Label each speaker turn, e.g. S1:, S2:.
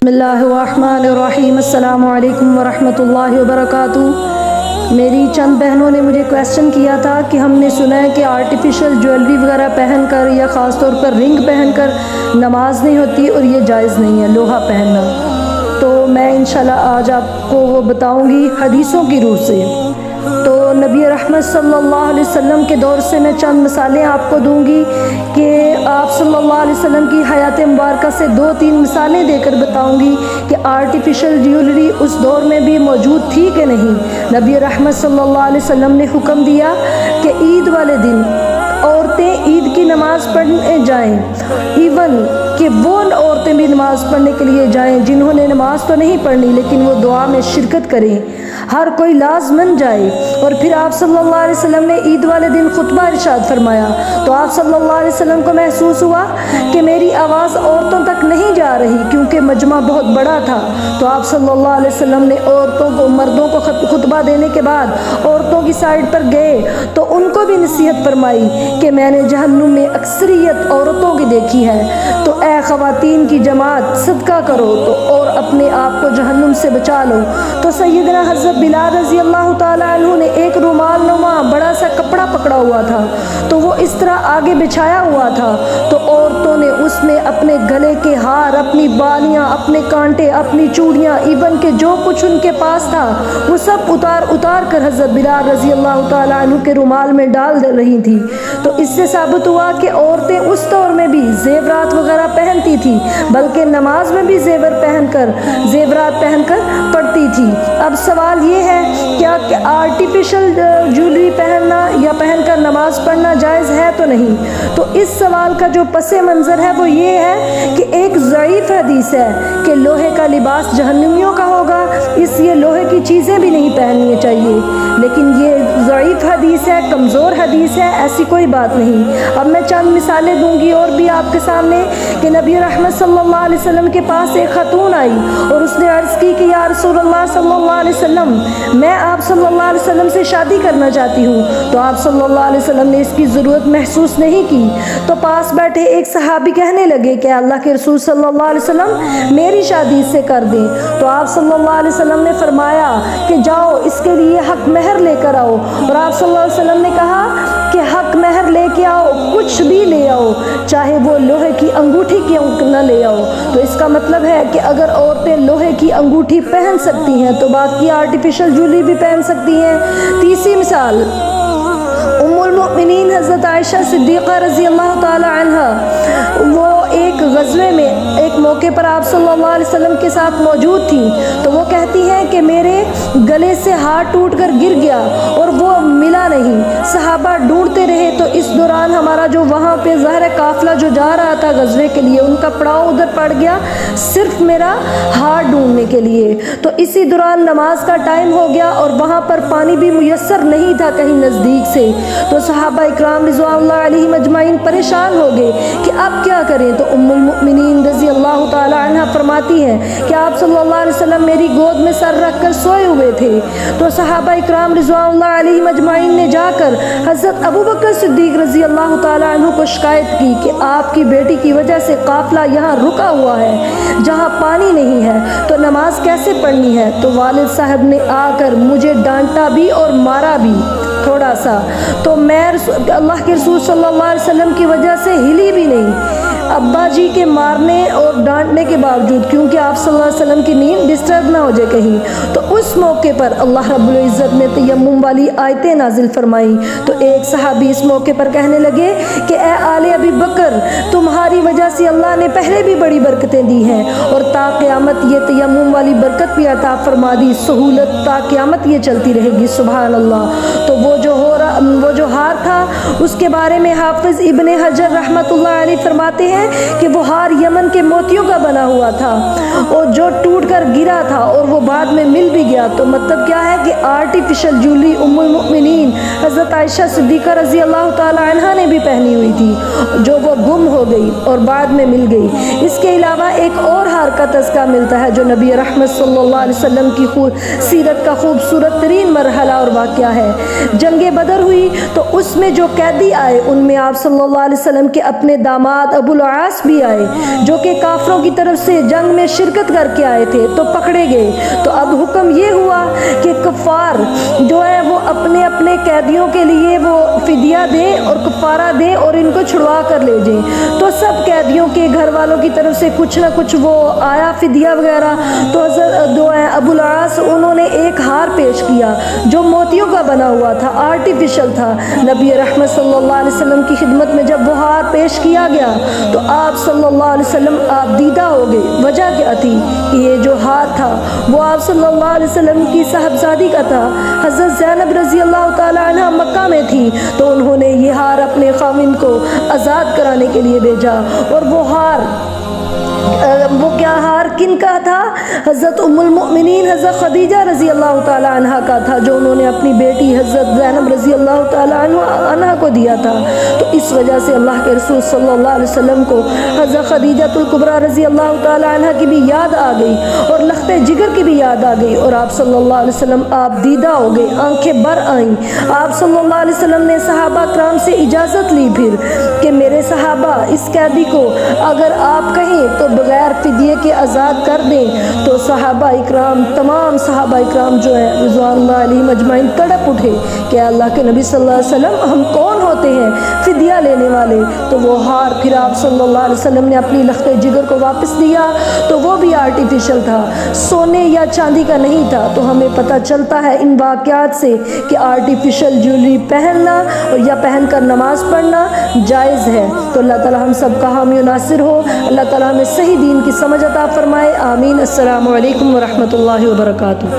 S1: بسم اللہ الرحمن الرحیم۔ السلام علیکم ورحمۃ اللہ وبرکاتہ۔ میری چند بہنوں نے مجھے کویسچن کیا تھا کہ ہم نے سنا ہے کہ آرٹیفیشل جویلری وغیرہ پہن کر یا خاص طور پر رنگ پہن کر نماز نہیں ہوتی اور یہ جائز نہیں ہے لوہا پہننا، تو میں انشاءاللہ آج آپ کو وہ بتاؤں گی حدیثوں کی روح سے۔ تو نبی رحمت صلی اللہ علیہ وسلم کے دور سے میں چند مثالیں آپ کو دوں گی کہ آپ صلی اللہ علیہ وسلم کی حیات مبارکہ سے 2-3 مثالیں دے کر بتاؤں گی کہ آرٹیفیشل جیولری اس دور میں بھی موجود تھی کہ نہیں۔ نبی رحمت صلی اللہ علیہ وسلم نے حکم دیا کہ عید والے دن عورتیں عید کی نماز پڑھنے جائیں، ایون کہ وہ عورتیں بھی نماز پڑھنے کے لیے جائیں جنہوں نے نماز تو نہیں پڑھنی لیکن وہ دعا میں شرکت کریں، ہر کوئی لازمن جائے۔ اور پھر آپ صلی اللہ علیہ وسلم نے عید والے دن خطبہ ارشاد فرمایا تو آپ صلی اللہ علیہ وسلم کو محسوس ہوا کہ میری آواز عورتوں تک نہیں جا رہی کیونکہ مجمع بہت بڑا تھا، تو آپ صلی اللہ علیہ وسلم نے عورتوں کو مردوں کو خطبہ دینے کے بعد عورتوں کی سائڈ پر گئے تو ان کو بھی نصیحت فرمائی کہ میں نے جہنم میں اکثریت عورتوں کی دیکھی ہے، تو اے خواتین کی جماعت صدقہ کرو تو اور اپنے آپ کو جہنم سے بچا لو۔ تو سیدنا حضرت بلال رضی اللہ تعالیٰ عنہ نے ایک رومال نما بڑا سا کپڑا پکڑا ہوا تھا تو وہ اس طرح آگے بچھایا ہوا تھا، تو عورتوں نے اس میں اپنے گلے کے ہار، اپنی بالیاں، اپنے کانٹے، اپنی چوڑیاں، ایون کہ جو کچھ ان کے پاس تھا وہ سب اتار کر حضرت بلال رضی اللہ تعالیٰ عنہ کے رومال میں ڈال دے رہی تھی۔ تو اس سے ثابت ہوا کہ عورتیں اس دور میں بھی زیورات وغیرہ پہنتی تھی، بلکہ نماز میں بھی زیورات پہن کر پڑھتی تھی۔ اب سوال یہ ہے کیا کہ آرٹیفیشل جویلری پہننا یا پہن کر نماز پڑھنا جائز ہے تو نہیں؟ تو اس سوال کا جو پس منظر ہے وہ یہ ہے کہ ایک ضعیف حدیث ہے کہ لوہے کا لباس جہنمیوں کا ہوگا، اس لیے لوہے کی چیزیں بھی نہیں پہننی چاہیے، لیکن یہ ضعیف حدیث ہے، کمزور حدیث ہے، ایسی کوئی بات نہیں۔ اب میں چند مثالیں دوں گی اور بھی آپ کے سامنے کہ نبی رحمت صلی اللہ علیہ وسلم کے پاس ایک خاتون آئی اور اس نے عرض کی کہ یا رسول اللہ صلی اللہ علیہ وسلم، میں آپ صلی اللہ علیہ وسلم سے شادی کرنا چاہتی ہوں، تو آپ صلی اللہ علیہ وسلم نے اس کی ضرورت محسوس نہیں کی۔ تو پاس بیٹھے ایک صحابی کہنے لگے کہ اللہ کے رسول صلی اللہ علیہ وسلم میری شادی اس سے کر دیں، تو آپ صلی اللہ علیہ وسلم نے فرمایا کہ جاؤ اس کے لیے حق مہر لے کر آؤ، اور آپ صلی اللہ علیہ وسلم نے کہا کہ حق مہر لے کے آؤ، کچھ بھی لے آؤ، چاہے وہ لوہے کی انگوٹھی کیوں نہ لے آؤ۔ تو اس کا مطلب ہے کہ اگر عورتیں لوہے کی انگوٹھی پہن سکتی ہیں تو باقی آرٹیفیشل جویلری بھی پہن سکتی ہیں۔ تیسری مثال ام المؤمنین حضرت عائشہ صدیقہ رضی اللہ تعالی عنہ، وہ ایک غزوے میں ایک موقع پر آپ صلی اللہ علیہ وسلم کے ساتھ موجود تھی، تو وہ کہتی ہیں کہ میرے گلے سے ہار ٹوٹ کر گر گیا اور وہ ملا نہیں، صحابہ ڈھونڈتے رہے، تو اس دوران ہمارا جو وہاں پہ ظاہر قافلہ جو جا رہا تھا غزوے کے لیے ان کا پڑاؤ ادھر پڑ گیا صرف میرا ہار ڈھونڈنے کے لیے۔ تو اسی دوران نماز کا ٹائم ہو گیا اور وہاں پر پانی بھی میسر نہیں تھا کہیں نزدیک سے، تو صحابہ اکرام رضوان اللہ علیہم اجمعین پریشان ہو گئے کہ اب کیا کریں۔ تو ام المؤمنین رضی اللہ تعالی عنہ فرماتی ہیں کہ آپ صلی اللہ علیہ وسلم میری گود میں سر رکھ کر سوئے ہوئے تھے، تو صحابہ اکرام رضوان اللہ علیہم اجمعین نے جا کر حضرت ابو بکر صدیق رضی اللہ تعالی عنہ کو شکایت کی کہ آپ کی بیٹی کی وجہ سے قافلہ یہاں رکا ہوا ہے جہاں پانی نہیں ہے، تو نماز کیسے پڑھنی ہے؟ تو والد صاحب نے آ کر مجھے ڈانٹا بھی اور مارا بھی تھوڑا سا، تو میں اللہ کے رسول صلی اللہ علیہ وسلم کی وجہ سے ہلی بھی نہیں، ابا جی کے مارنے اور ڈانٹنے کے باوجود، کیونکہ آپ صلی اللہ علیہ وسلم کی نیند ڈسٹرب نہ ہو جائے کہیں۔ تو اس موقع پر اللہ رب العزت نے تیمم والی آیتیں نازل فرمائی، تو ایک صحابی اس موقع پر کہنے لگے کہ اے آل ابی بکر، تمہاری وجہ سے اللہ نے پہلے بھی بڑی برکتیں دی ہیں اور تا قیامت یہ تیمم والی برکت بھی عطا فرما دی، سہولت تا قیامت یہ چلتی رہے گی، سبحان اللہ۔ تو وہ جو ہار تھا اس کے بارے میں حافظ ابن حجر رحمۃ اللہ علیہ فرماتے ہیں کہ وہ ہار یمن کے موتیوں کا بنا ہوا تھا اور جو ٹوٹ کر گرا تھا اور وہ بعد میں مل بھی گیا۔ تو مطلب کیا ہے کہ آرٹیفیشل جویلری ام المؤمنین حضرت عائشہ صدیقہ رضی اللہ تعالی عنہا نے بھی پہنی ہوئی تھی جو وہ گم ہو گئی اور بعد میں مل گئی۔ اس کے علاوہ ایک اور ہار کا تذکرہ ملتا ہے جو نبی رحمت صلی اللہ علیہ وسلم کی سیرت کا خوبصورت ترین مرحلہ اور واقعہ ہے، جنگ بدر ہوئی تو اس میں جو قیدی آئے ان میں آپ صلی اللہ علیہ وسلم کے اپنے داماد ابو العاص بھی آئے جو کہ کافروں کی طرف سے جنگ میں شرکت کر کے آئے تھے تو پکڑے گئے۔ تو اب حکم یہ ہوا کہ کفار جو ہے وہ اپنے اپنے قیدیوں کے لیے وہ فدیہ دیں اور کفارہ دیں اور ان کو چھڑوا کر لے جائیں۔ تو سب قیدیوں کے گھر والوں کی طرف سے کچھ نہ کچھ وہ آیا فدیہ وغیرہ، تو حضرت جو ہے ابو العاص انہوں نے ایک ہار پیش کیا جو موتیوں کا بنا ہوا تھا، آرٹیفیشل تھا۔ نبی رحمت صلی اللہ علیہ وسلم کی خدمت میں جب وہ ہار پیش کیا گیا تو آپ صلی اللہ علیہ وسلم آپ دیدہ ہو گئے۔ وجہ کیا تھی کہ یہ جو ہار تھا وہ آپ صلی اللہ علیہ وسلم کی صاحبزادی کا تھا، حضرت زینب رضی اللہ تعالی عنہ مکہ میں تھی تو انہوں نے یہ ہار اپنے خاوند کو آزاد کرانے کے لیے بھیجا۔ اور وہ کیا ہار کن کا تھا؟ حضرت ام المؤمنین حضرت خدیجہ رضی اللہ تعالی عنہ کا تھا، جو انہوں نے اپنی بیٹی حضرت زینب رضی اللہ تعالی عنہ کو دیا تھا۔ تو اس وجہ سے اللہ کے رسول صلی اللہ علیہ وسلم کو حضرت خدیجہ الکبریٰ رضی اللہ تعالی عنہ کی بھی یاد آ گئی اور لخت جگر کی بھی یاد آ گئی، اور آپ صلی اللہ علیہ وسلم آپ دیدہ ہو گئے، آنکھیں بر آئیں۔ آپ صلی اللہ علیہ وسلم نے صحابہ کرام سے اجازت لی پھر کہ میرے صحابہ اس قیدی کو اگر آپ کہیں تو بغیر فدیے کے آزاد کر دیں۔ تو صحابہ اکرام تمام صحابہ اکرام جو ہیں رضوان اللہ علیہم اجمعین تڑپ اٹھے کہ اللہ کے نبی صلی اللہ علیہ وسلم ہم کون ہوتے ہیں فدیہ لینے والے؟ تو وہ ہار پھر آپ صلی اللہ علیہ وسلم نے اپنی لخت جگر کو واپس دیا، تو وہ بھی آرٹیفیشل تھا، سونے یا چاندی کا نہیں تھا۔ تو ہمیں پتہ چلتا ہے ان واقعات سے کہ آرٹیفیشل جیولری پہننا یا پہن کر نماز پڑھنا جائز ہے۔ تو اللہ تعالی ہم سب کا حامی و ناصر ہو، اللہ تعالی ہمیں صحیح دین کی سمجھ عطا فرمائے، آمین۔ السلام علیکم ورحمۃ اللہ وبرکاتہ۔